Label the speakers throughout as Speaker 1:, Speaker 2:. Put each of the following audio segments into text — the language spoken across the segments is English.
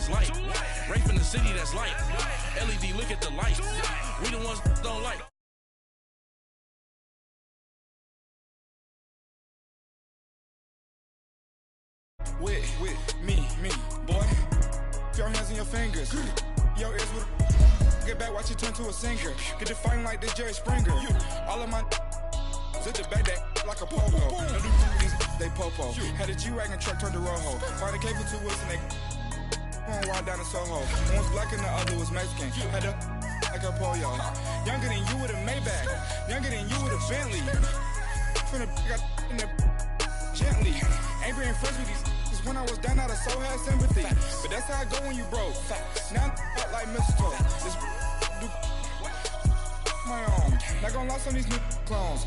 Speaker 1: that's light. Rape in the city that's light. LED, look at the lights. We the ones that don't like.
Speaker 2: With me, boy. Your hands and your fingers. Your ears with get back, watch you turn to a singer. Get it fighting like this Jerry Springer. All of my sit the back that like a pogo. No do these they popo. Had a G-Wagon truck turned to Rojo. Find a cable 2 wheels and they going wild down in Soho. One was black and the other was Mexican. Had a like a pollo. Younger than you with a Maybach. Younger than you with a Bentley. From the got in the gently. Ain't being friends with these. When I was down out, I so had sympathy. But that's how I go when you broke. Now I'm like mistletoe. This do my own. Not gonna lie, some of these new clones.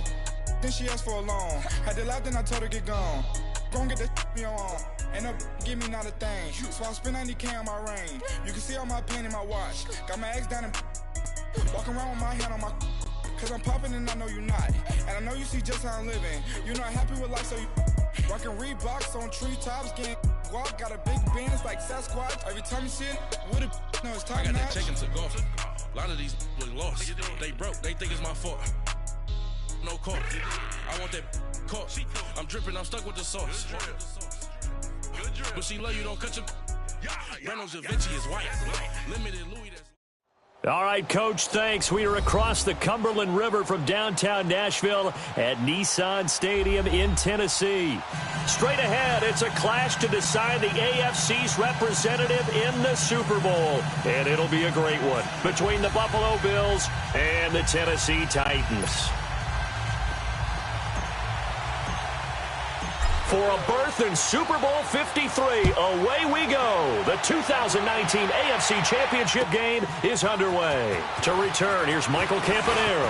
Speaker 2: Then she asked for a loan. Had to laugh, then I told her get gone. Gon' get that me on. Ain't no give me not a thing. So I spend 90K on my ring. You can see all my pain in my watch. Got my ex down and walking around with my hand on my. Cause I'm popping and I know you not. And I know you see just how I'm living. You're not happy with life, so you rockin' Reeboks on treetops, getting guap. Got a big band, it's like Sasquatch. Every time you see it, with it, no, it's top
Speaker 1: I got
Speaker 2: notch.
Speaker 1: that chicken to golf. A lot of these look lost. They broke, they think it's my fault. No call. I want that caught. I'm dripping, I'm stuck with the sauce. But she love you, don't cut your. Reynolds Da Vinci is white. Limited Louis.
Speaker 3: All right, Coach, thanks. We are across the Cumberland River from downtown Nashville at Nissan Stadium in Tennessee. Straight ahead, it's a clash to decide the AFC's representative in the Super Bowl. And it'll be a great one between the Buffalo Bills and the Tennessee Titans. For a berth in Super Bowl 53, away we go. The 2019 AFC Championship game is underway. To return, here's Michael Campanaro.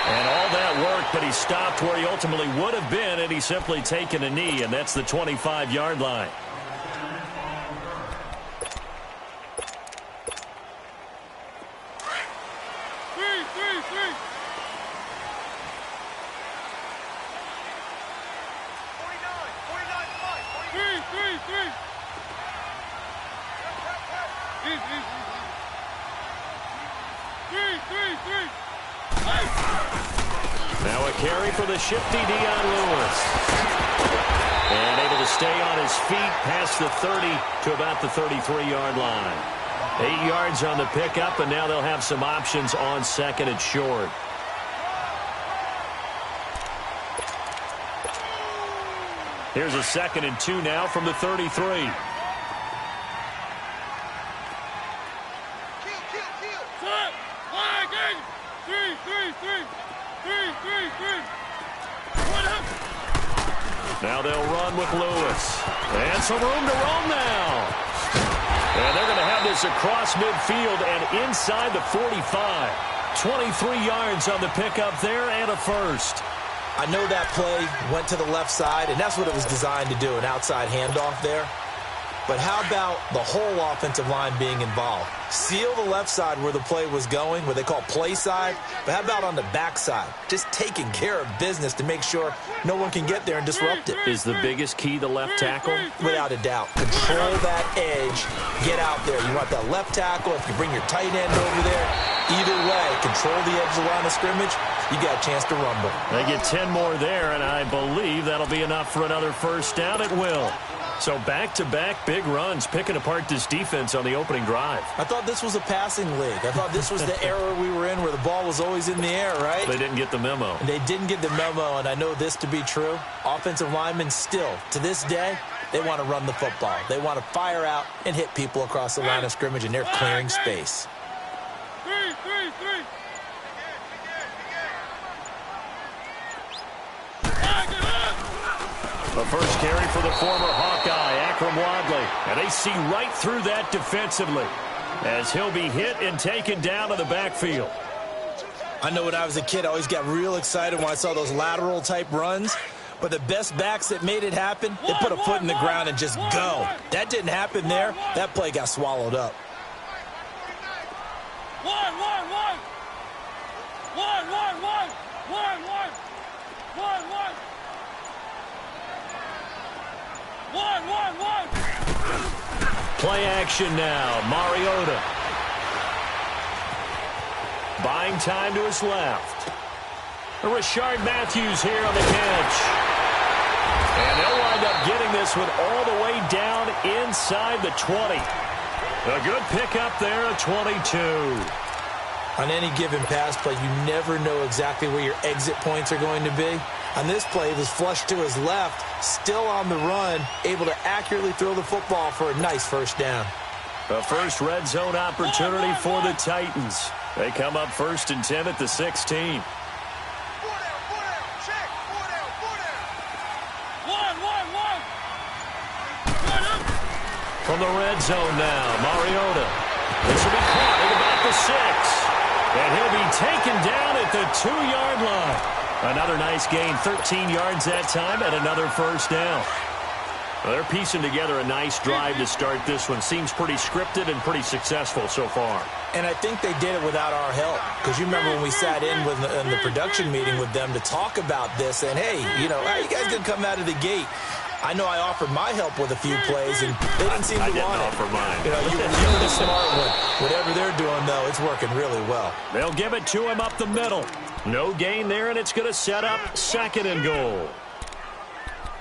Speaker 3: And all that work, but he stopped where he ultimately would have been, and he's simply taken a knee, and that's the 25-yard line. Now a carry for the shifty Dion Lewis. And able to stay on his feet past the 30 to about the 33-yard line. 8 yards on the pickup, and now they'll have some options on second and short. Here's a 2nd and 2 now from the 33. Now they'll run with Lewis. And some room to roam now. And they're going to have this across midfield and inside the 45. 23 yards on the pickup there and a first.
Speaker 4: I know that play went to the left side, and that's what it was designed to do, an outside handoff there. But how about the whole offensive line being involved? Seal the left side where the play was going, what they call play side. But how about on the back side? Just taking care of business to make sure no one can get there and disrupt it.
Speaker 3: Is the biggest key the left tackle?
Speaker 4: Without a doubt. Control that edge. Get out there. You want that left tackle. If you bring your tight end over there, either way, control the edge of the line of scrimmage. You got a chance to rumble.
Speaker 3: They get 10 more there, and I believe that'll be enough for another first down. It will. So back-to-back big runs, picking apart this defense on the opening drive.
Speaker 4: I thought this was a passing league. I thought this was the era we were in where the ball was always in the air, right?
Speaker 3: They didn't get the memo.
Speaker 4: They didn't get the memo, and I know this to be true. Offensive linemen still, to this day, they want to run the football. They want to fire out and hit people across the line of scrimmage, and they're clearing space.
Speaker 3: The first carry for the former Hawkeye, Akram Wadley. And they see right through that defensively as he'll be hit and taken down to the backfield.
Speaker 4: I know when I was a kid, I always got real excited when I saw those lateral-type runs. But the best backs that made it happen, they put a foot in the ground and just go. That didn't happen there. That play got swallowed up.
Speaker 3: Play action now. Mariota. Buying time to his left. Rashard Matthews here on the catch. And they'll wind up getting this one all the way down inside the 20. A good pickup there at 22.
Speaker 4: On any given pass play, you never know exactly where your exit points are going to be. On this play, it was flushed to his left, still on the run, able to accurately throw the football for a nice first down.
Speaker 3: A first red zone opportunity for the Titans. They come up 1st and 10 at the 16. From the red zone now, Mariota. This will be caught at about the 6. And he'll be taken down at the 2-yard line. Another nice gain, 13 yards that time, and another first down. Well, they're piecing together a nice drive to start this one. Seems pretty scripted and pretty successful so far.
Speaker 4: And I think they did it without our help. Because you remember when we sat in the production meeting with them to talk about this. And, hey, you know, how you guys going to come out of the gate? I know I offered my help with a few plays, and they didn't seem to want it.
Speaker 3: I didn't offer mine.
Speaker 4: You know, you were the smart one. Whatever they're doing, though, it's working really well.
Speaker 3: They'll give it to him up the middle. No gain there, and it's going to set up 2nd and goal.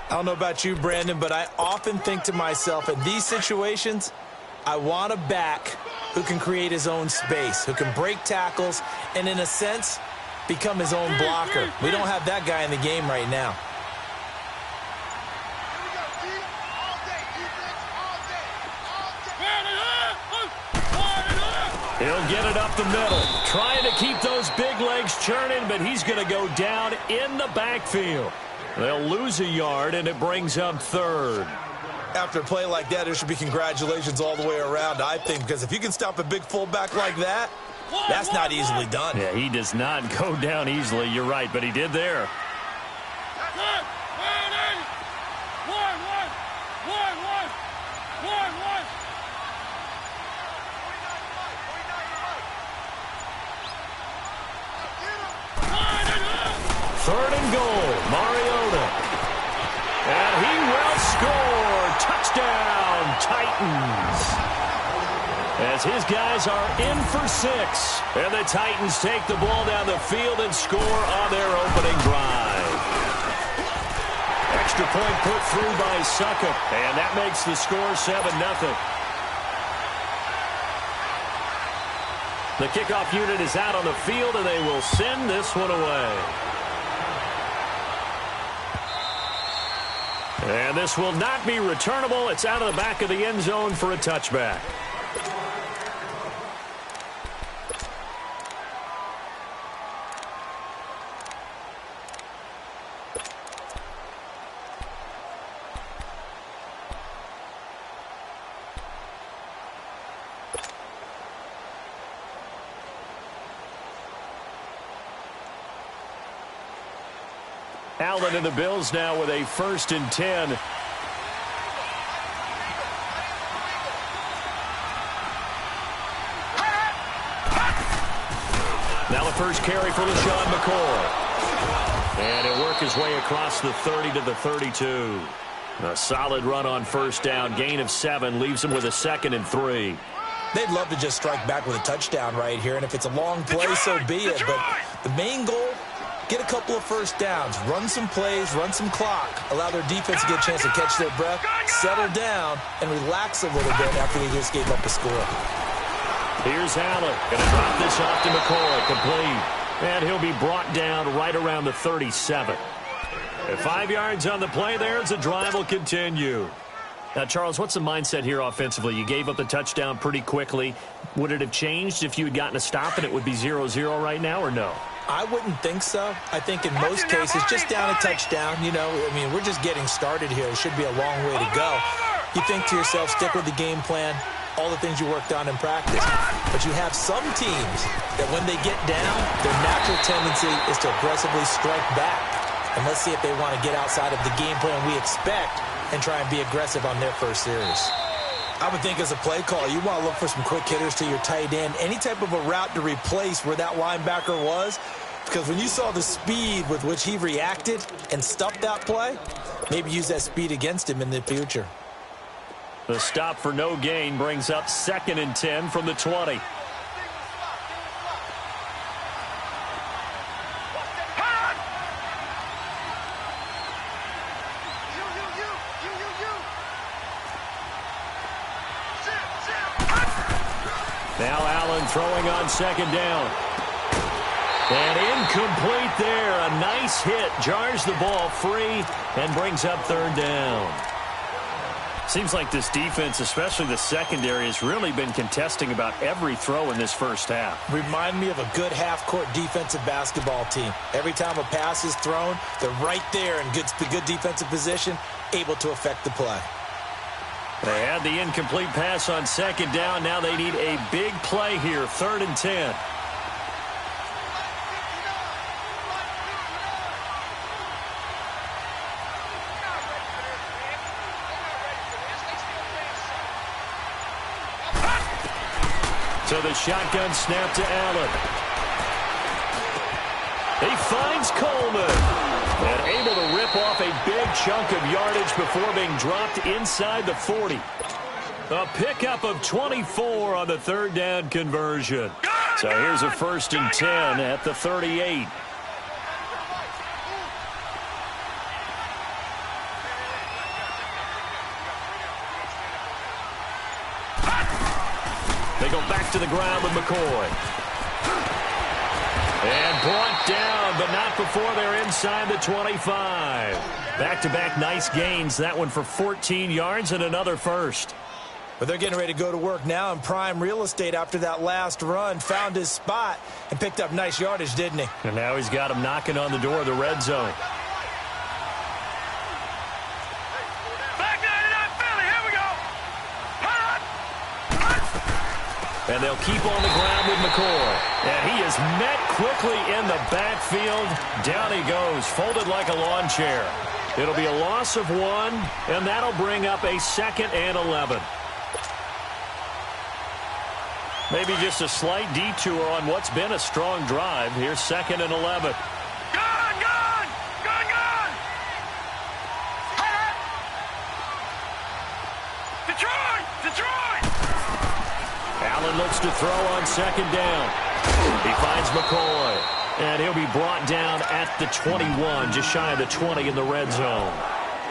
Speaker 4: I don't know about you, Brandon, but I often think to myself, in these situations, I want a back who can create his own space, who can break tackles, and in a sense, become his own blocker. We don't have that guy in the game right now.
Speaker 3: He'll get it up the middle, trying to keep those big legs churning, but he's going to go down in the backfield. They'll lose a yard, and it brings up 3rd.
Speaker 4: After a play like that, there should be congratulations all the way around, I think, because if you can stop a big fullback like that, that's not easily done.
Speaker 3: Yeah, he does not go down easily. You're right, but he did there. Third and goal, Mariota. And he will score. Touchdown, Titans. As his guys are in for 6. And the Titans take the ball down the field and score on their opening drive. Extra point put through by Succop. And that makes the score 7-0. The kickoff unit is out on the field, and they will send this one away. And this will not be returnable. It's out of the back of the end zone for a touchback. Allen and the Bills now with a 1st and 10. Now the first carry for LaShawn McCoy. And he'll work his way across the 30 to the 32. A solid run on 1st down. Gain of 7 leaves him with a 2nd and 3.
Speaker 4: They'd love to just strike back with a touchdown right here. And if it's a long play, so be it. But the main goal, get a couple of 1st downs, run some plays, run some clock, allow their defense to get a chance to catch their breath, settle down, and relax a little bit after they just gave up a score.
Speaker 3: Here's Allen. Going to drop this off to McCoy. Complete. And he'll be brought down right around the 37. At 5 yards on the play there as the drive will continue. Now, Charles, what's the mindset here offensively? You gave up the touchdown pretty quickly. Would it have changed if you had gotten a stop and it would be 0-0 right now, or no?
Speaker 4: I wouldn't think so. I think in most cases, just down a touchdown, you know, I mean, we're just getting started here. It should be a long way to go. You think to yourself, stick with the game plan, all the things you worked on in practice. But you have some teams that when they get down, their natural tendency is to aggressively strike back. And let's see if they want to get outside of the game plan we expect and try and be aggressive on their first series. I would think as a play call, you want to look for some quick hitters to your tight end, any type of a route to replace where that linebacker was, because when you saw the speed with which he reacted and stuffed that play, maybe use that speed against him in the future.
Speaker 3: The stop for no gain brings up 2nd and 10 from the 20. Now Allen throwing on 2nd down. And incomplete there. A nice hit. Jars the ball free and brings up 3rd down. Seems like this defense, especially the secondary, has really been contesting about every throw in this first half.
Speaker 4: Remind me of a good half-court defensive basketball team. Every time a pass is thrown, they're right there in good defensive position, able to affect the play.
Speaker 3: They had the incomplete pass on 2nd down. Now they need a big play here, 3rd and 10. So the shotgun snap to Allen. He finds Coleman. And able to rip off a big chunk of yardage before being dropped inside the 40. A pickup of 24 on the 3rd down conversion. So here's a 1st and 10 at the 38. They go back to the ground with McCoy. And brought down, but not before they're inside the 25. Back-to-back nice gains. That one for 14 yards and another first.
Speaker 4: But they're getting ready to go to work now in prime real estate after that last run. Found his spot and picked up nice yardage, didn't he?
Speaker 3: And now he's got him knocking on the door of the red zone. And they'll keep on the ground with McCoy. And he is met quickly in the backfield. Down he goes, folded like a lawn chair. It'll be a loss of 1, and that'll bring up a 2nd and 11. Maybe just a slight detour on what's been a strong drive. Here's 2nd and 11. Allen looks to throw on 2nd down. He finds McCoy. And he'll be brought down at the 21, just shy of the 20 in the red zone.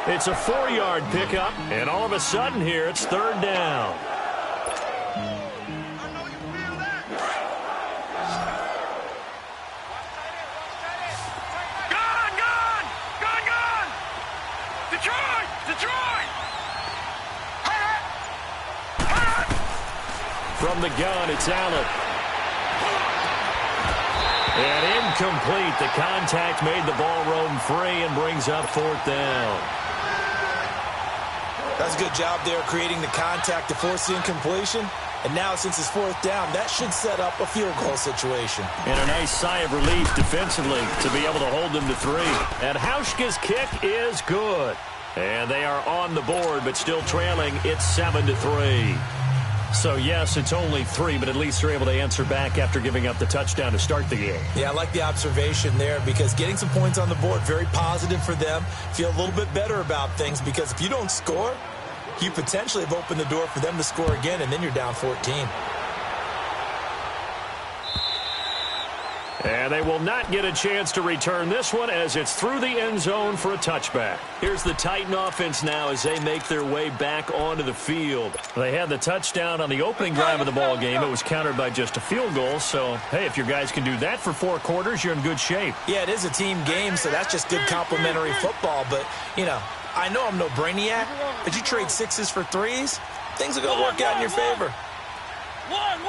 Speaker 3: It's a 4-yard pickup, and all of a sudden here, it's 3rd down. From the gun, it's Allen. And incomplete. The contact made the ball roam free and brings up 4th down.
Speaker 4: That's a good job there creating the contact to force the incompletion. And now, since it's 4th down, that should set up a field goal situation.
Speaker 3: And a nice sigh of relief defensively to be able to hold them to 3. And Hauschka's kick is good. And they are on the board, but still trailing. It's 7-3. So, yes, it's only 3, but at least they're able to answer back after giving up the touchdown to start the game.
Speaker 4: Yeah, I like the observation there because getting some points on the board, very positive for them. Feel a little bit better about things because if you don't score, you potentially have opened the door for them to score again, and then you're down 14.
Speaker 3: And they will not get a chance to return this one as it's through the end zone for a touchback. Here's the Titan offense now as they make their way back onto the field. They had the touchdown on the opening drive of the ball game. It was countered by just a field goal. So, hey, if your guys can do that for 4 quarters, you're in good shape.
Speaker 4: Yeah, it is a team game, so that's just good complementary football. But, you know, I know I'm no brainiac, but you trade 6s for 3s, things are going to work out in your favor.
Speaker 5: One.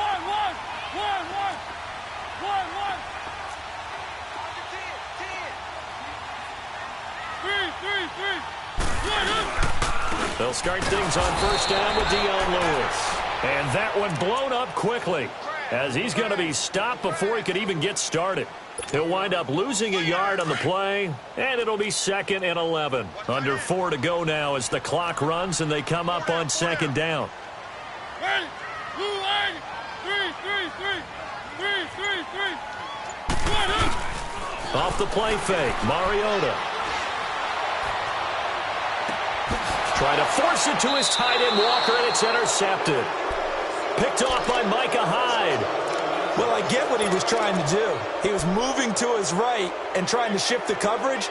Speaker 3: They'll start things on 1st down with Dion Lewis. And that one blown up quickly as he's going to be stopped before he could even get started. He'll wind up losing a yard on the play, and it'll be 2nd and 11. Under 4 to go now as the clock runs and they come up on 2nd down. Off the play fake, Mariota. Trying to force it to his tight end, Walker, and it's intercepted. Picked off by Micah Hyde.
Speaker 4: Well, I get what he was trying to do. He was moving to his right and trying to shift the coverage,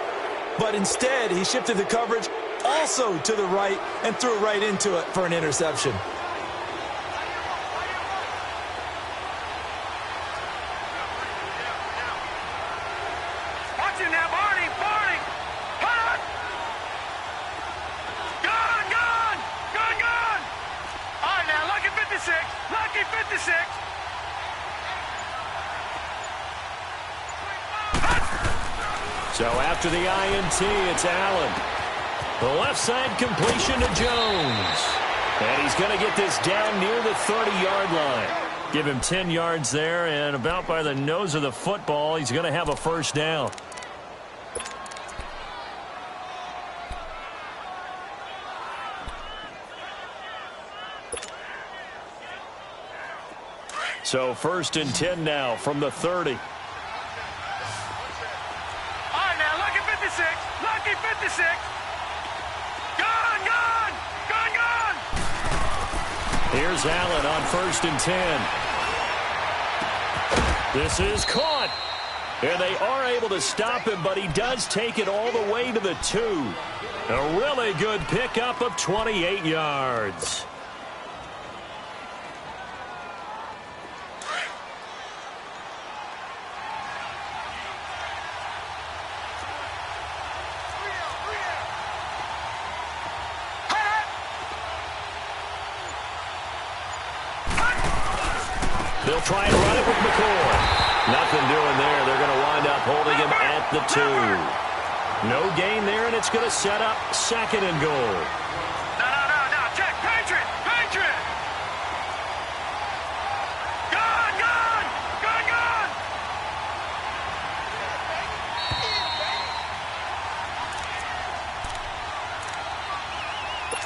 Speaker 4: but instead he shifted the coverage also to the right and threw it right into it for an interception.
Speaker 5: Watch it now, Barney! Barney! Hut! Gone! Gone! Gone! Gone! All right, now, lucky 56! Lucky 56!
Speaker 3: So after the INT, it's Allen. The left side completion to Jones. And he's going to get this down near the 30-yard line. Give him 10 yards there, and about by the nose of the football, he's going to have a first down. So 1st and 10 now from the 30.
Speaker 5: Lucky 56! Gone! Gone! Gone! Gone!
Speaker 3: Here's Allen on 1st and 10. This is caught. And they are able to stop him, but he does take it all the way to the 2. A really good pickup of 28 yards. They'll try and run it with McCoy. Nothing doing there. They're going to wind up holding him at the 2. No gain there, and it's going to set up 2nd and goal.
Speaker 5: No. Check. Patriot. Patriot. Gone. Gone. Gone. Gone.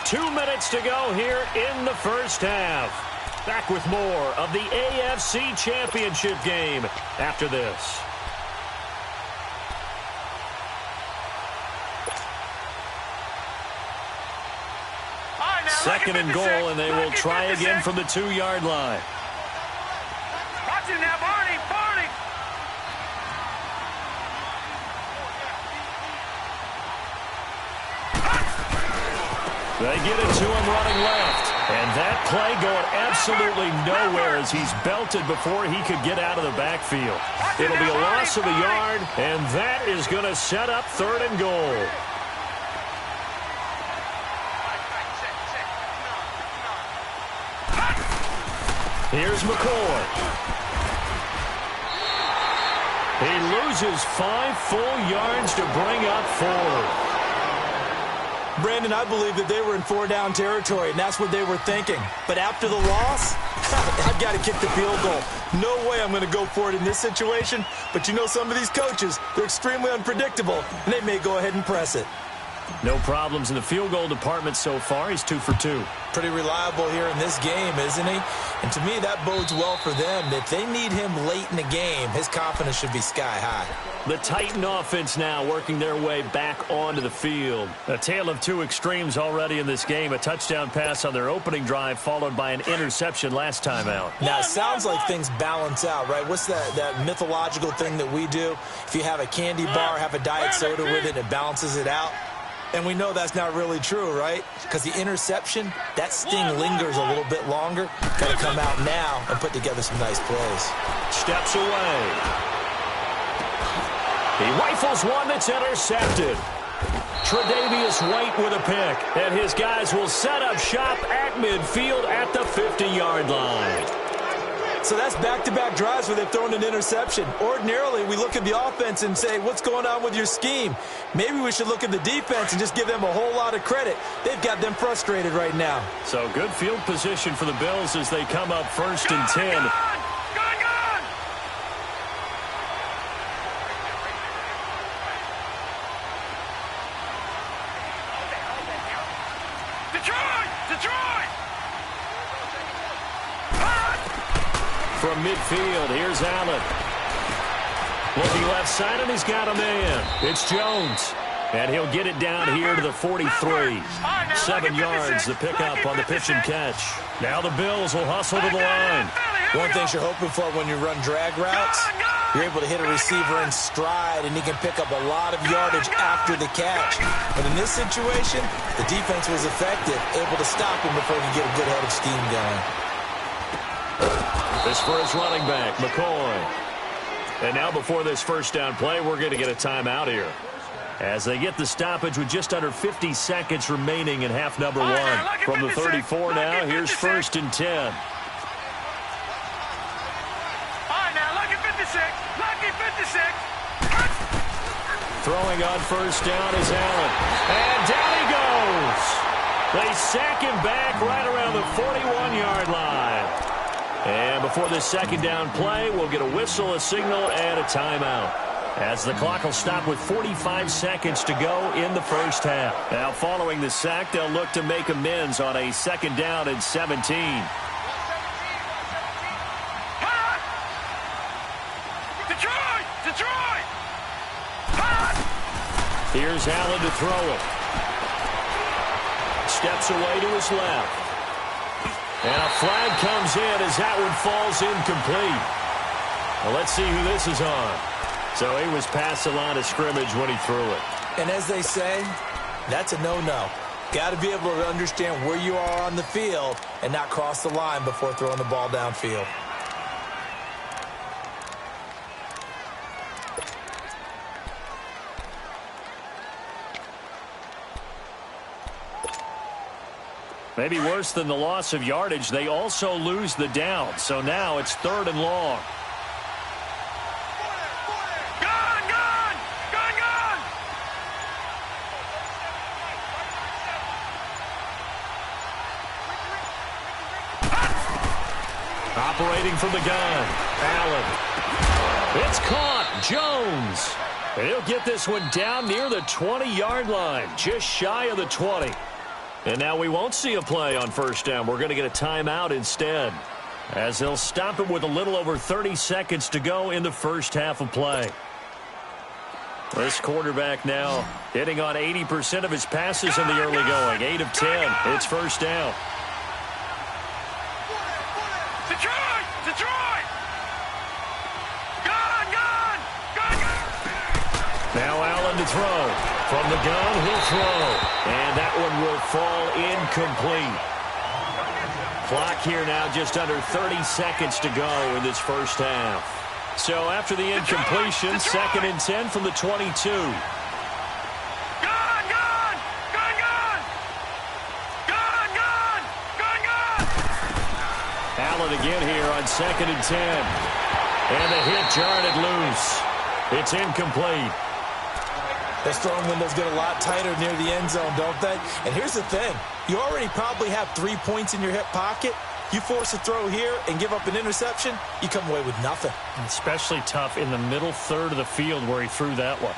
Speaker 3: 2 minutes to go here in the first half. Back with more of the AFC Championship game after this.
Speaker 5: Right, now,
Speaker 3: 2nd and goal, and they will try again from the 2-yard line.
Speaker 5: Watch it now, Barney. Barney.
Speaker 3: They get it to him running left. And that play going absolutely nowhere as he's belted before he could get out of the backfield. It'll be a loss of a yard, and that is going to set up 3rd and goal. Here's McCoy. He loses 5 full yards to bring up 4.
Speaker 4: Brandon, I believe that they were in 4-down territory, and that's what they were thinking. But after the loss, I've got to kick the field goal. No way I'm going to go for it in this situation. But you know some of these coaches, they're extremely unpredictable, and they may go ahead and press it.
Speaker 3: No problems in the field goal department so far. He's 2 for 2.
Speaker 4: Pretty reliable here in this game, isn't he? And to me, that bodes well for them. If they need him late in the game, his confidence should be sky high.
Speaker 3: The Titan offense now working their way back onto the field. A tale of 2 extremes already in this game. A touchdown pass on their opening drive followed by an interception last time out.
Speaker 4: Now, it sounds like things balance out, right? What's that mythological thing that we do? If you have a candy bar, have a diet soda with it, it balances it out. And we know that's not really true, right? Because the interception, that sting lingers a little bit longer. Got to come out now and put together some nice plays.
Speaker 3: Steps away. He rifles one that's intercepted. Tre'Davious White with a pick. And his guys will set up shop at midfield at the 50-yard line.
Speaker 4: So that's back-to-back drives where they've thrown an interception. Ordinarily, we look at the offense and say, what's going on with your scheme? Maybe we should look at the defense and just give them a whole lot of credit. They've got them frustrated right now.
Speaker 3: So good field position for the Bills as they come up 1st and 10. From midfield, here's Allen. Looking left side, and he's got a man. It's Jones. And he'll get it down here to the 43. 7 yards, the pickup on the pitch and catch. Now the Bills will hustle to the line.
Speaker 4: One thing you're hoping for when you run drag routes, you're able to hit a receiver in stride, and he can pick up a lot of yardage after the catch. But in this situation, the defense was effective, able to stop him before he could get a good head of steam going.
Speaker 3: This for his running back, McCoy. And now before this first down play, we're going to get a timeout here, as they get the stoppage with just under 50 seconds remaining in half number 1. From the 34 now, here's 1st and 10.
Speaker 5: All right, now, lucky 56. Lucky 56.
Speaker 3: Throwing on first down is Allen. And down he goes. They sack him back right around the 41-yard line. And before this second down play, we'll get a whistle, a signal, and a timeout, as the clock will stop with 45 seconds to go in the first half. Now, following the sack, they'll look to make amends on a 2nd down and 17.
Speaker 5: Detroit!
Speaker 3: Here's Allen to throw it. Steps away to his left. And a flag comes in as that one falls incomplete. Well, let's see who this is on. So he was past the line of scrimmage when he threw it.
Speaker 4: And as they say, that's a no-no. Got to be able to understand where you are on the field and not cross the line before throwing the ball downfield.
Speaker 3: Maybe worse than the loss of yardage, they also lose the down. So now it's 3rd and long. Operating from the gun, Allen. It's caught. Jones. And he'll get this one down near the 20-yard line, just shy of the 20. And now we won't see a play on first down. We're going to get a timeout instead, as they'll stop him with a little over 30 seconds to go in the first half of play. This quarterback now hitting on 80% of his passes in the early going. 8 of 10. It's first down.
Speaker 5: Detroit! Gun!
Speaker 3: Now Allen to throw. From the gun, he'll throw. And that one will fall incomplete. Clock here now just under 30 seconds to go in this first half. So after the incompletion, 2nd and 10 from the 22. Allen again here on 2nd and 10. And the hit jarred it loose. It's incomplete.
Speaker 4: Those throwing windows get a lot tighter near the end zone, don't they? And here's the thing. You already probably have 3 points in your hip pocket. You force a throw here and give up an interception, you come away with nothing.
Speaker 3: Especially tough in the middle third of the field where he threw that one.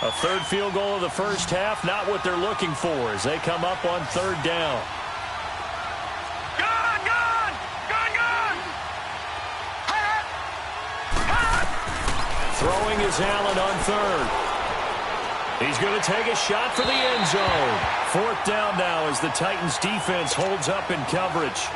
Speaker 3: A 3rd field goal of the first half, not what they're looking for as they come up on 3rd down. Throwing is Allen on 3rd. He's going to take a shot for the end zone. 4th down now as the Titans defense holds up in coverage.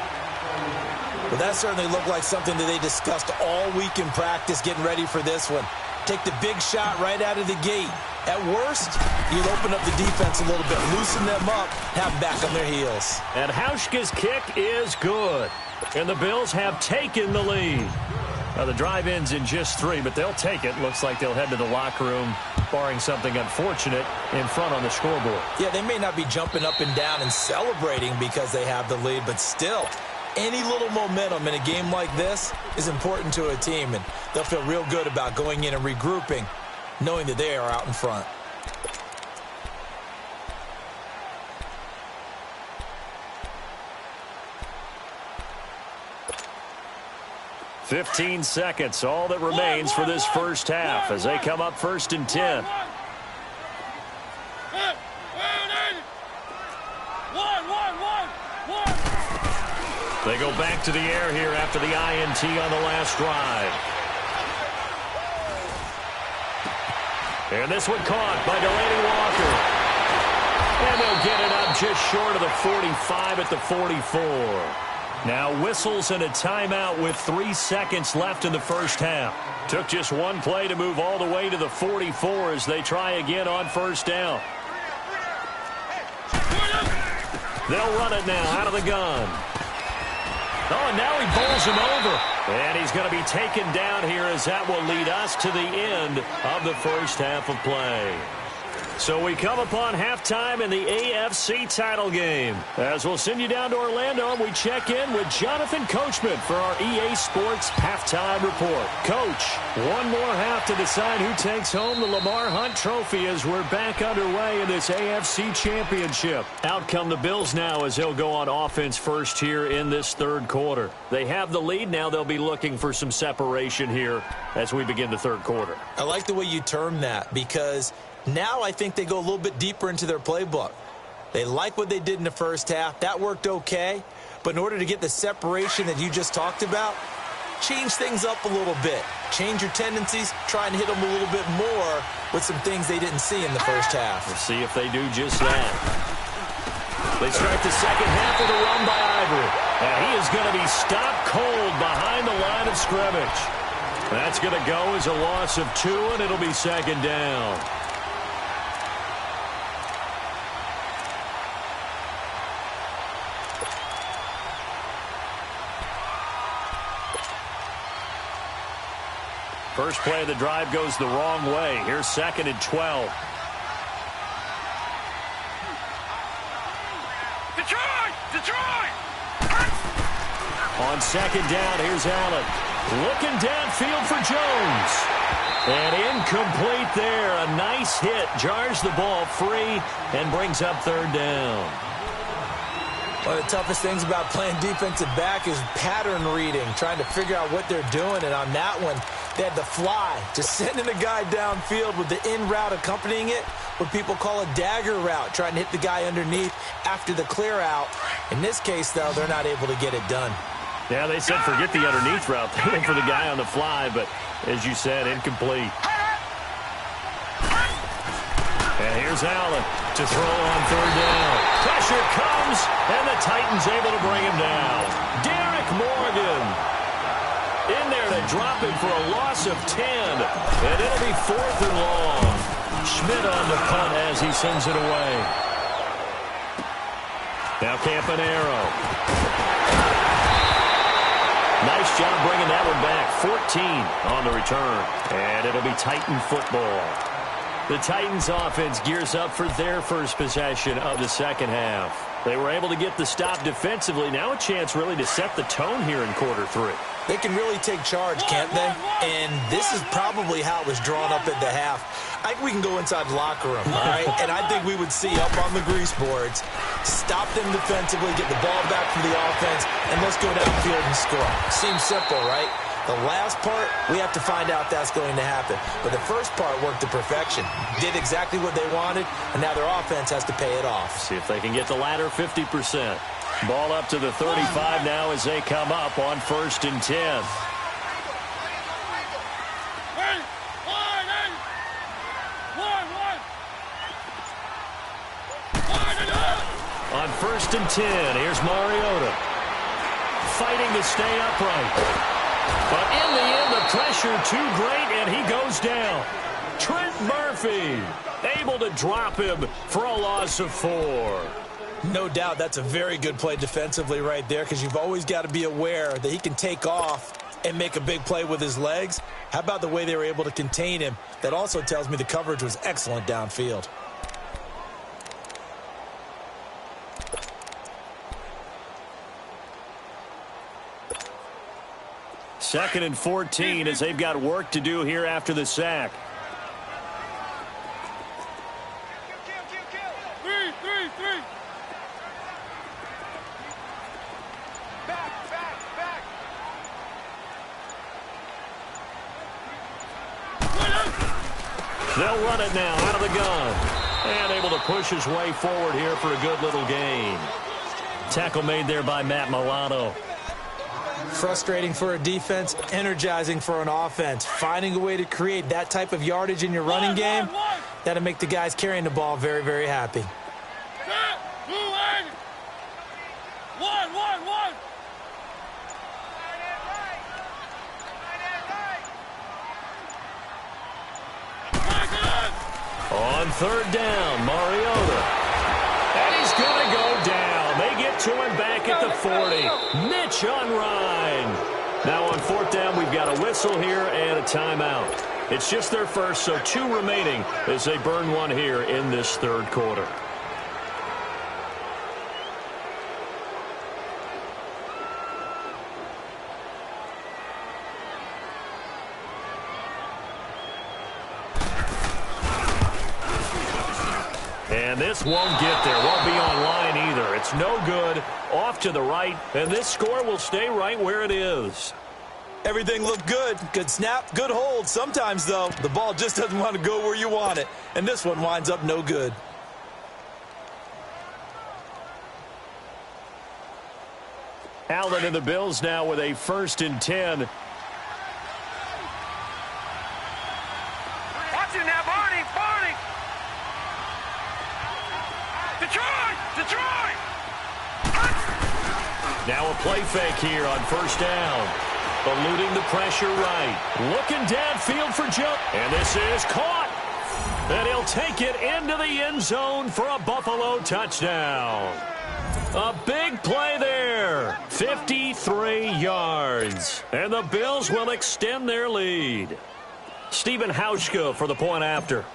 Speaker 4: Well, that certainly looked like something that they discussed all week in practice getting ready for this one. Take the big shot right out of the gate. At worst, you'll open up the defense a little bit, loosen them up, have them back on their heels.
Speaker 3: And Hauschka's kick is good. And the Bills have taken the lead. Now, the drive ends in just 3, but they'll take it. Looks like they'll head to the locker room, barring something unfortunate, in front on the scoreboard.
Speaker 4: Yeah, they may not be jumping up and down and celebrating because they have the lead, but still, any little momentum in a game like this is important to a team, and they'll feel real good about going in and regrouping, knowing that they are out in front.
Speaker 3: 15 seconds, all that remains for this first half as they come up 1st and 10. They go back to the air here after the INT on the last drive. And this one caught by Delaney Walker. And they'll get it up just short of the 45 at the 44. Now whistles and a timeout with 3 seconds left in the first half. Took just one play to move all the way to the 44 as they try again on first down. They'll run it now out of the gun. Oh, and now he bowls him over. And he's going to be taken down here as that will lead us to the end of the first half of play. So we come upon halftime in the AFC title game. As we'll send you down to Orlando, and we check in with Jonathan Coachman for our EA Sports Halftime Report. Coach, one more half to decide who takes home the Lamar Hunt Trophy as we're back underway in this AFC Championship. Out come the Bills now as they'll go on offense first here in this third quarter. They have the lead. Now they'll be looking for some separation here as we begin the third quarter.
Speaker 4: I like the way you term that because now I think they go a little bit deeper into their playbook. They like what they did in the first half. That worked okay. But in order to get the separation that you just talked about, change things up a little bit. Change your tendencies. Try and hit them a little bit more with some things they didn't see in the first half.
Speaker 3: We'll see if they do just that. They start the second half with a run by Ivory. And he is going to be stopped cold behind the line of scrimmage. That's going to go as a loss of 2, and it'll be second down. First play of the drive goes the wrong way. Here's 2nd and 12.
Speaker 5: Detroit!
Speaker 3: On second down, here's Allen. Looking downfield for Jones. And incomplete there. A nice hit. Jars the ball free and brings up third down.
Speaker 4: One of the toughest things about playing defensive back is pattern reading, trying to figure out what they're doing. And on that one, they had the fly, just sending a guy downfield with the in route accompanying it, what people call a dagger route, trying to hit the guy underneath after the clear out. In this case, though, they're not able to get it done.
Speaker 3: Yeah, they said forget the underneath route. They went for the guy on the fly, but as you said, incomplete. And here's Allen to throw on third down. Pressure comes, and the Titans able to bring him down. Derek Morgan in there to drop him for a loss of 10. And it'll be 4th and long. Schmidt on the punt as he sends it away. Now Campanero. Nice job bringing that one back. 14 on the return. And it'll be Titan football. The Titans offense gears up for their first possession of the second half. They were able to get the stop defensively. Now a chance really to set the tone here in quarter 3.
Speaker 4: They can really take charge, can't they? And this is probably how it was drawn up at the half. I think we can go inside the locker room, all right? And I think we would see up on the grease boards, stop them defensively, get the ball back from the offense, and let's go downfield and score. Seems simple, right? The last part, we have to find out that's going to happen. But the first part worked to perfection. Did exactly what they wanted, and now their offense has to pay it off.
Speaker 3: See if they can get the latter 50%. Ball up to the 35 now as they come up on 1st and 10. On 1st and 10, here's Mariota. Fighting to stay upright. But in the end, the pressure too great, and he goes down. Trent Murphy able to drop him for a loss of 4.
Speaker 4: No doubt that's a very good play defensively right there because you've always got to be aware that he can take off and make a big play with his legs. How about the way they were able to contain him? That also tells me the coverage was excellent downfield.
Speaker 3: Second and 14 as they've got work to do here after the sack.
Speaker 5: Three. Back.
Speaker 3: They'll run it now out of the gun. And able to push his way forward here for a good little gain. Tackle made there by Matt Milano.
Speaker 4: Frustrating for a defense, energizing for an offense. Finding a way to create that type of yardage in your running game, that'll make the guys carrying the ball very, very happy.
Speaker 3: On third down, Mariota. And he's going to go down. They get to him back at the 40. Mitch on Ryan. Now on fourth down, we've got a whistle here and a timeout. It's just their first, so 2 remaining as they burn one here in this third quarter. And this won't get there. Won't be on line either. It's no good. Off to the right. And this score will stay right where it is.
Speaker 4: Everything looked good. Good snap, good hold. Sometimes, though, the ball just doesn't want to go where you want it. And this one winds up no good.
Speaker 3: Allen and the Bills now with a 1st and 10.
Speaker 5: Watch it now, Barney! Barney! Detroit!
Speaker 3: Now a play fake here on 1st down. Eluding the pressure right. Looking downfield for Joe. And this is caught. And he'll take it into the end zone for a Buffalo touchdown. A big play there. 53 yards. And the Bills will extend their lead. Stephen Hauschka for the point after.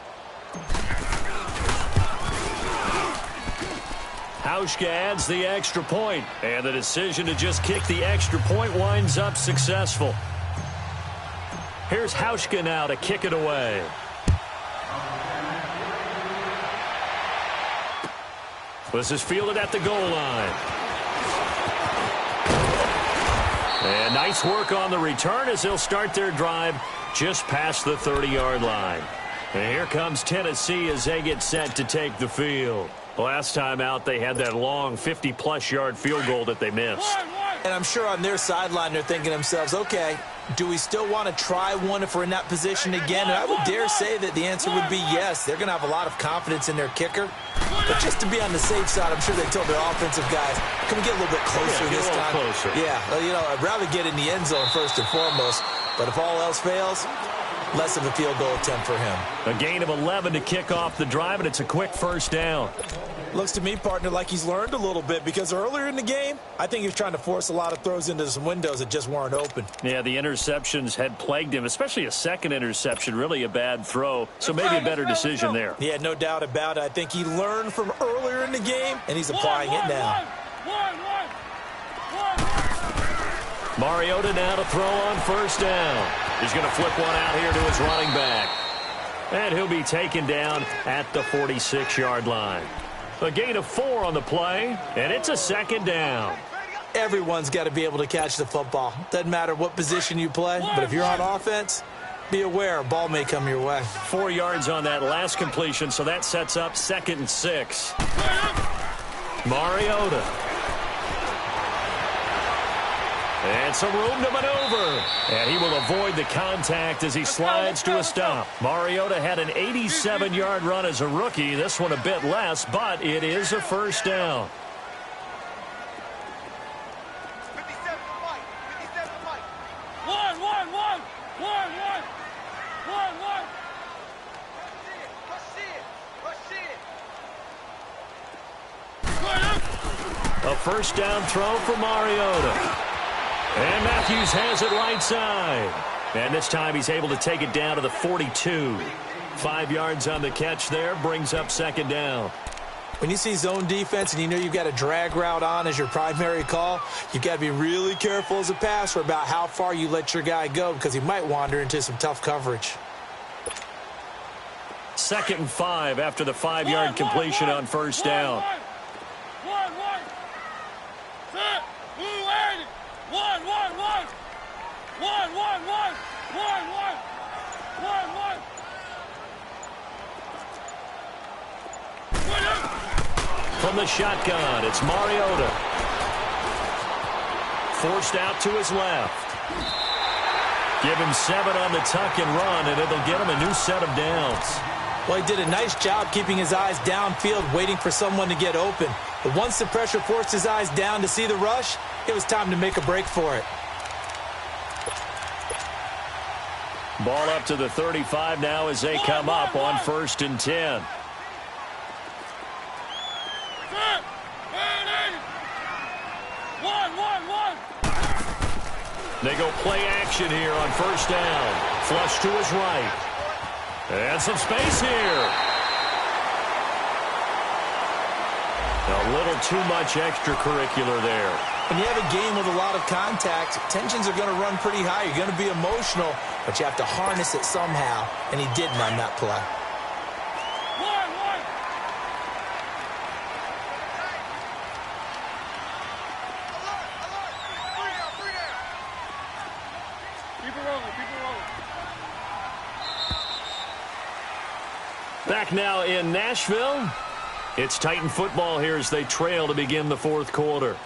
Speaker 3: Hauschka adds the extra point, and the decision to just kick the extra point winds up successful. Here's Hauschka now to kick it away. This is fielded at the goal line. And nice work on the return as they'll start their drive just past the 30-yard line. And here comes Tennessee as they get set to take the field. Last time out, they had that long 50-plus yard field goal that they missed.
Speaker 4: And I'm sure on their sideline, they're thinking to themselves, okay, do we still want to try one if we're in that position again? And I would dare say that the answer would be yes. They're going to have a lot of confidence in their kicker. But just to be on the safe side, I'm sure they told their offensive guys, can we get a little bit closer this time?
Speaker 3: Closer.
Speaker 4: Yeah, you know, I'd rather get in the end zone first and foremost. But if all else fails, less of a field goal attempt for him.
Speaker 3: A gain of 11 to kick off the drive, and it's a quick 1st down.
Speaker 4: Looks to me, partner, like he's learned a little bit because earlier in the game, I think he was trying to force a lot of throws into some windows that just weren't open.
Speaker 3: Yeah, the interceptions had plagued him, especially a second interception, really a bad throw. So maybe a better decision there.
Speaker 4: Yeah, no doubt about it. I think he learned from earlier in the game, and he's applying it now.
Speaker 3: Mariota now to throw on 1st down. He's going to flip one out here to his running back. And he'll be taken down at the 46-yard line. A gain of 4 on the play, and it's a 2nd down.
Speaker 4: Everyone's got to be able to catch the football. Doesn't matter what position you play, but if you're on offense, be aware a ball may come your way.
Speaker 3: 4 yards on that last completion, so that sets up 2nd and 6. Mariota. And some room to maneuver. And he will avoid the contact as he slides to a stop. Mariota had an 87-yard run as a rookie. This one a bit less, but it is a 1st down.
Speaker 5: 57 to Mike. 57 to Mike. 1. Rush it.
Speaker 3: A 1st down throw for Mariota. And Matthews has it right side. And this time he's able to take it down to the 42. 5 yards on the catch there, brings up 2nd down.
Speaker 4: When you see zone defense and you know you've got a drag route on as your primary call, you've got to be really careful as a passer about how far you let your guy go because he might wander into some tough coverage.
Speaker 3: 2nd and 5 after the 5-yard completion on 1st down. From the shotgun, it's Mariota. forced out to his left. Give him 7 on the tuck and run, and it'll get him a new set of downs.
Speaker 4: Well, he did a nice job keeping his eyes downfield, waiting for someone to get open. But once the pressure forced his eyes down to see the rush, it was time to make a break for it.
Speaker 3: Ball up to the 35 now as they come up on 1st and 10. They go play action here on 1st down. Flush to his right. And some space here. A little too much extracurricular there.
Speaker 4: When you have a game with a lot of contact, tensions are going to run pretty high. You're going to be emotional, but you have to harness it somehow, and he didn't on that play.
Speaker 3: Back now in Nashville. It's Titan football here as they trail to begin the 4th quarter.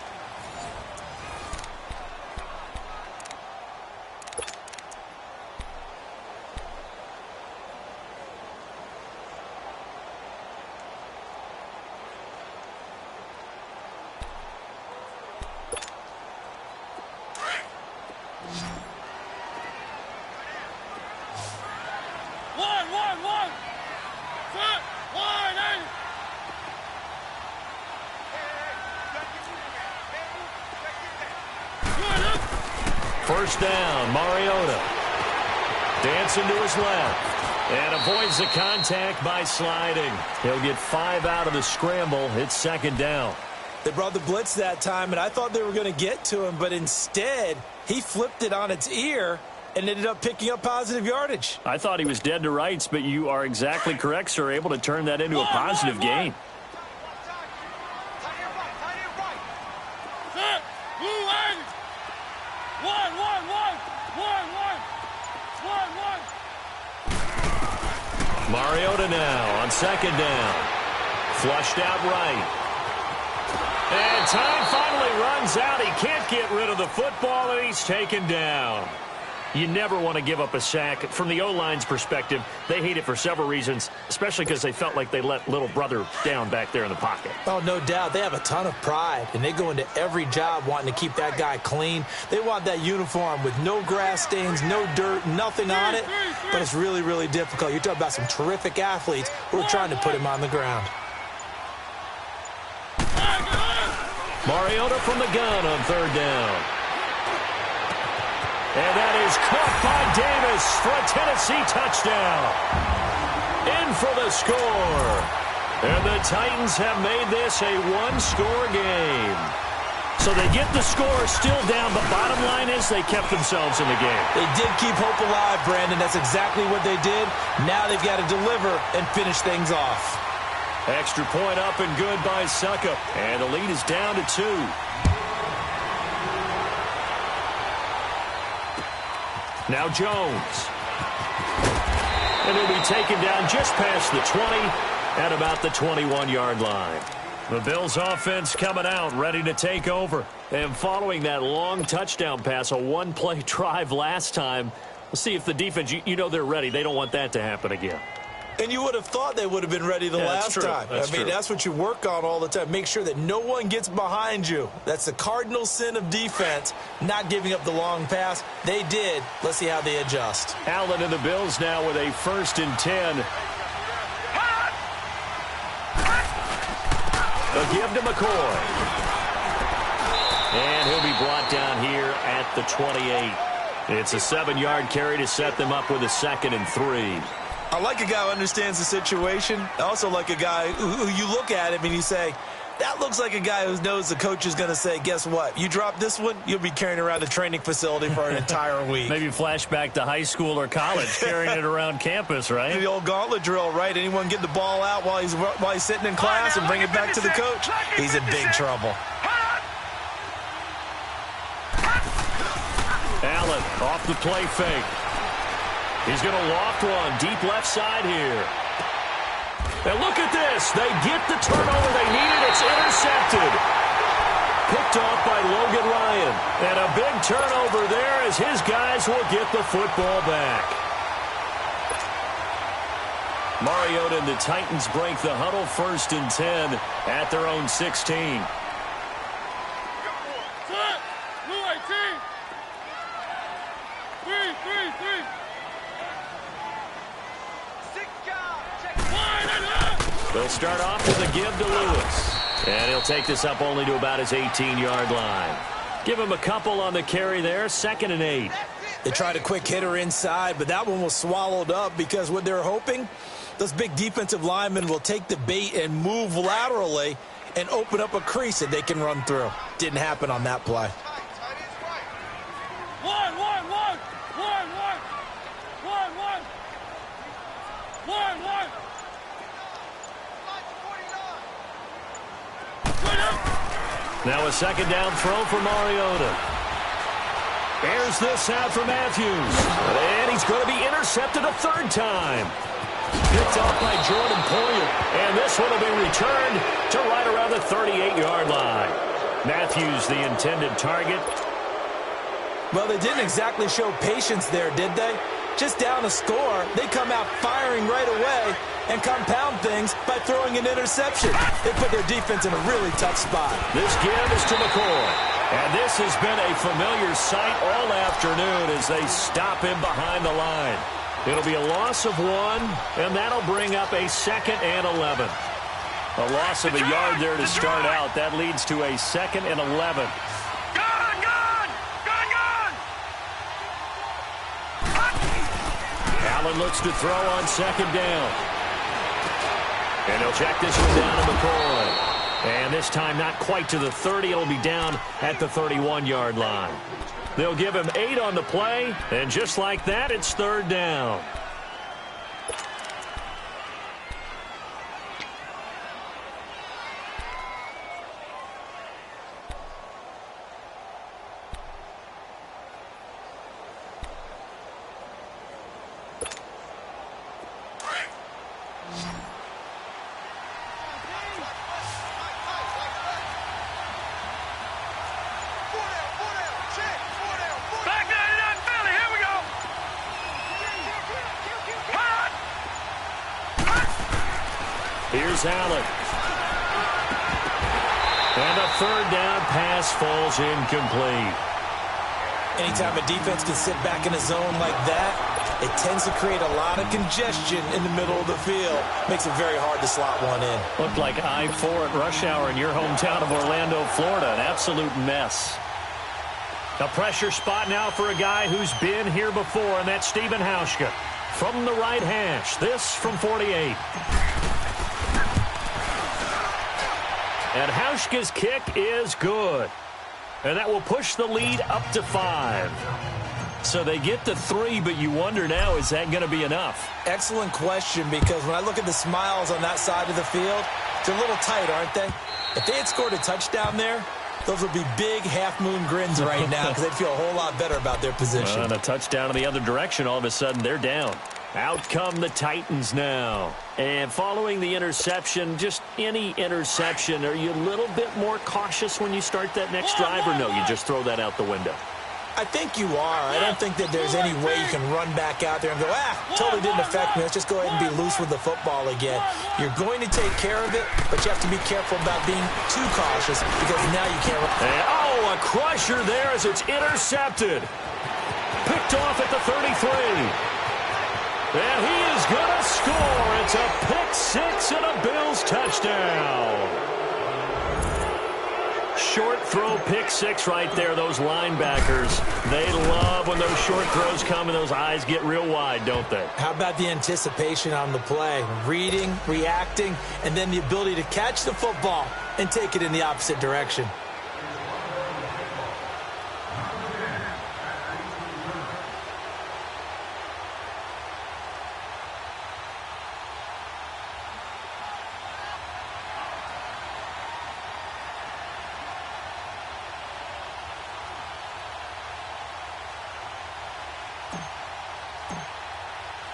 Speaker 3: First down, Mariota. Dancing to his left. And avoids the contact by sliding. He'll get 5 out of the scramble. It's 2nd down.
Speaker 4: They brought the blitz that time, and I thought they were going to get to him, but instead, he flipped it on its ear and ended up picking up positive yardage.
Speaker 3: I thought he was dead to rights, but you are exactly correct, sir. Able to turn that into a positive gain. Mariota now on 2nd down. Flushed out right. And time finally runs out. He can't get rid of the football, and he's taken down. You never want to give up a sack. From the O-line's perspective, they hate it for several reasons, especially because they felt like they let little brother down back there in the pocket.
Speaker 4: Oh, no doubt. They have a ton of pride, and they go into every job wanting to keep that guy clean. They want that uniform with no grass stains, no dirt, nothing on it, but it's really, really difficult. You're talking about some terrific athletes who are trying to put him on the ground.
Speaker 3: Mariota from the gun on 3rd down. And that is caught by Davis for a Tennessee touchdown. In for the score. And the Titans have made this a 1-score game. So they get the score still down, but bottom line is they kept themselves in the game.
Speaker 4: They did keep hope alive, Brandon. That's exactly what they did. Now they've got to deliver and finish things off.
Speaker 3: Extra point up and good by Suckup. And the lead is down to 2. Now Jones. And he'll be taken down just past the 20 at about the 21-yard line. The Bills offense coming out, ready to take over. And following that long touchdown pass, a 1-play drive last time, we'll see if the defense, you know they're ready. They don't want that to happen again.
Speaker 4: And you would have thought they would have been ready the last time. I mean, that's what you work on all the time. Make sure that no one gets behind you. That's the cardinal sin of defense, not giving up the long pass. They did. Let's see how they adjust.
Speaker 3: Allen and the Bills now with a 1st and 10. They'll give to McCoy. And he'll be brought down here at the 28. It's a 7-yard carry to set them up with a 2nd and 3.
Speaker 4: I like a guy who understands the situation. I also like a guy who you look at him and you say, that looks like a guy who knows the coach is going to say, guess what? You drop this one, you'll be carrying around a training facility for an entire week.
Speaker 3: Maybe flashback to high school or college, carrying it around campus, right?
Speaker 4: The old gauntlet drill, right? Anyone get the ball out while he's sitting in class and bring it back to the coach? He's in big trouble.
Speaker 3: Allen off the play fake. He's going to loft one deep left side here. And look at this. They get the turnover they needed. It's intercepted. Picked off by Logan Ryan. And a big turnover there as his guys will get the football back. Mariota and the Titans break the huddle, 1st and 10 at their own 16. They'll start off with a give to Lewis. And he'll take this up only to about his 18-yard line. Give him a couple on the carry there, 2nd and 8.
Speaker 4: They tried a quick hitter inside, but that one was swallowed up because what they're hoping, those big defensive linemen will take the bait and move laterally and open up a crease that they can run through. Didn't happen on that play.
Speaker 3: Now a 2nd down throw for Mariota. Here's this out for Matthews. And he's going to be intercepted a 3rd time. Picked off by Jordan Poyer. And this one will be returned to right around the 38-yard line. Matthews, the intended target.
Speaker 4: Well, they didn't exactly show patience there, did they? Just down a score, they come out firing right away and compound things by throwing an interception. They put their defense in a really tough spot.
Speaker 3: This give is to McCoy. And this has been a familiar sight all afternoon as they stop him behind the line. It'll be a loss of 1, and that'll bring up a 2nd and 11. A loss of a yard there to start out. That leads to a 2nd and 11. Allen looks to throw on 2nd down. And he'll check this one down to McCoy. And this time not quite to the 30. It'll be down at the 31-yard line. They'll give him 8 on the play. And just like that, it's 3rd down. Here's Allen. And a 3rd down pass falls incomplete.
Speaker 4: Anytime a defense can sit back in a zone like that, it tends to create a lot of congestion in the middle of the field. Makes it very hard to slot one in.
Speaker 3: Looked like I-4 at rush hour in your hometown of Orlando, Florida. An absolute mess. A pressure spot now for a guy who's been here before, and that's Stephen Hauschka. From the right hash, this from 48. And Hauschka's kick is good. And that will push the lead up to 5. So they get to 3, but you wonder now, is that going to be enough?
Speaker 4: Excellent question, because when I look at the smiles on that side of the field, they're a little tight, aren't they? If they had scored a touchdown there, those would be big half-moon grins right now because they'd feel a whole lot better about their position.
Speaker 3: And a touchdown in the other direction, all of a sudden they're down. Out come the Titans now. And following the interception, just any interception, are you a little bit more cautious when you start that next drive, or no, you just throw that out the window?
Speaker 4: I think you are. I don't think that there's any way you can run back out there and go, totally didn't affect me. Let's just go ahead and be loose with the football again. You're going to take care of it, but you have to be careful about being too cautious because now you can't.
Speaker 3: And, a crusher there as it's intercepted. Picked off at the 33. And he is going to score. It's a pick six and a Bills touchdown. Short throw pick six right there. Those linebackers, they love when those short throws come and those eyes get real wide, don't they?
Speaker 4: How about the anticipation on the play? Reading, reacting, and then the ability to catch the football and take it in the opposite direction.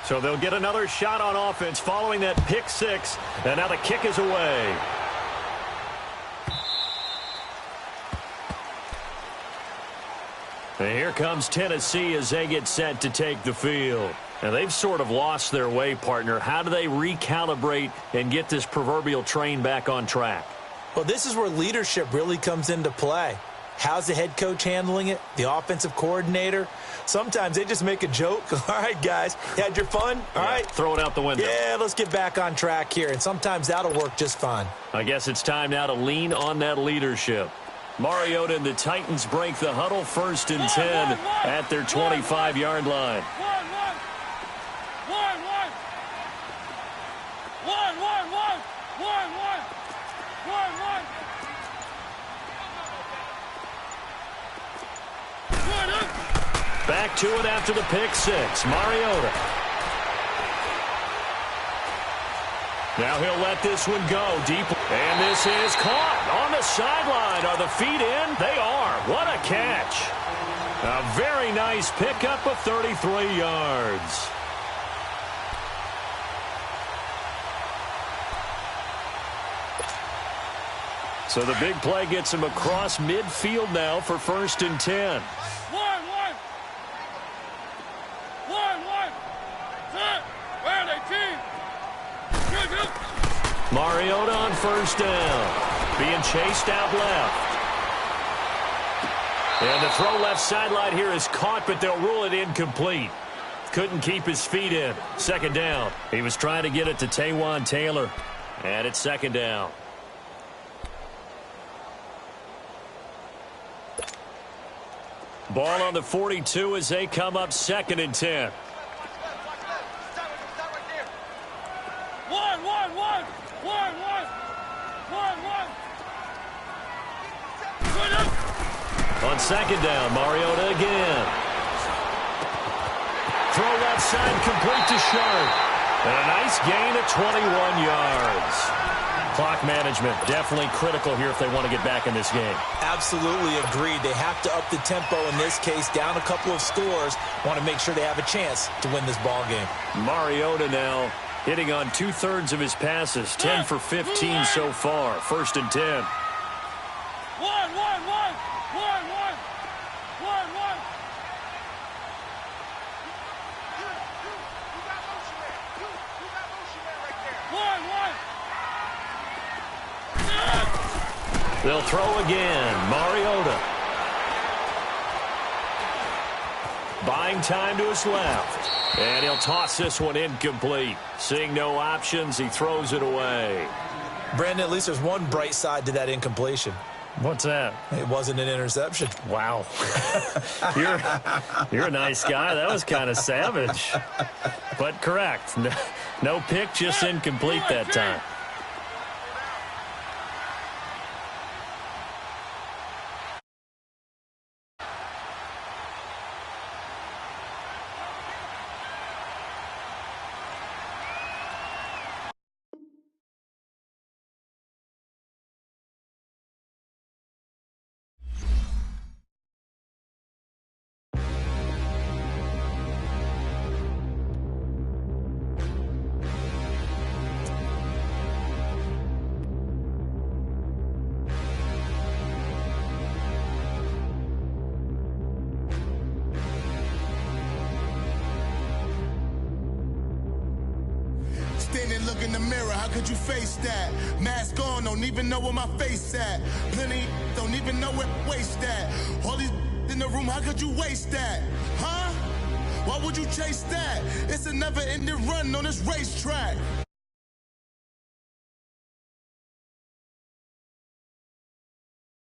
Speaker 3: So they'll get another shot on offense following that pick six. And now the kick is away. And here comes Tennessee as they get set to take the field. Now, they've sort of lost their way, partner. How do they recalibrate and get this proverbial train back on track?
Speaker 4: Well, this is where leadership really comes into play. How's the head coach handling it? The offensive coordinator? Sometimes they just make a joke. All right, guys, you had your fun? All right.
Speaker 3: Throw it out the window.
Speaker 4: Yeah, let's get back on track here, and sometimes that'll work just fine.
Speaker 3: I guess it's time now to lean on that leadership. Mariota and the Titans break the huddle, 1st and 10 at their 25-yard line. Back to it after the pick six. Mariota. Now he'll let this one go deep. And this is caught on the sideline. Are the feet in? They are. What a catch. A very nice pickup of 33 yards. So the big play gets him across midfield now for 1st and 10. Mariota on 1st down. Being chased out left. And the throw left sideline here is caught, but they'll rule it incomplete. Couldn't keep his feet in. 2nd down. He was trying to get it to Taywan Taylor. And it's 2nd down. Ball on the 42 as they come up 2nd and 10. On 2nd down, Mariota again. Throw left side, complete to Sharp. And a nice gain of 21 yards. Clock management definitely critical here if they want to get back in this game.
Speaker 4: Absolutely agreed. They have to up the tempo in this case, down a couple of scores. Want to make sure they have a chance to win this ball game.
Speaker 3: Mariota now hitting on 2/3 of his passes, 10 for 15 so far. 1st and 10. They'll throw again. Mariota. Buying time to his left. And he'll toss this one incomplete. Seeing no options, he throws it away.
Speaker 4: Brandon, at least there's one bright side to that incompletion.
Speaker 3: What's that?
Speaker 4: It wasn't an interception.
Speaker 3: Wow. You're a nice guy. That was kind of savage. But correct. No pick, just incomplete that time.
Speaker 6: Standing, look in the mirror, how could you face that? Mask on, don't even know where my face at. Plenty, don't even know where waste at. All these in the room, how could you waste that? Huh? Why would you chase that? It's a never-ending run on this racetrack.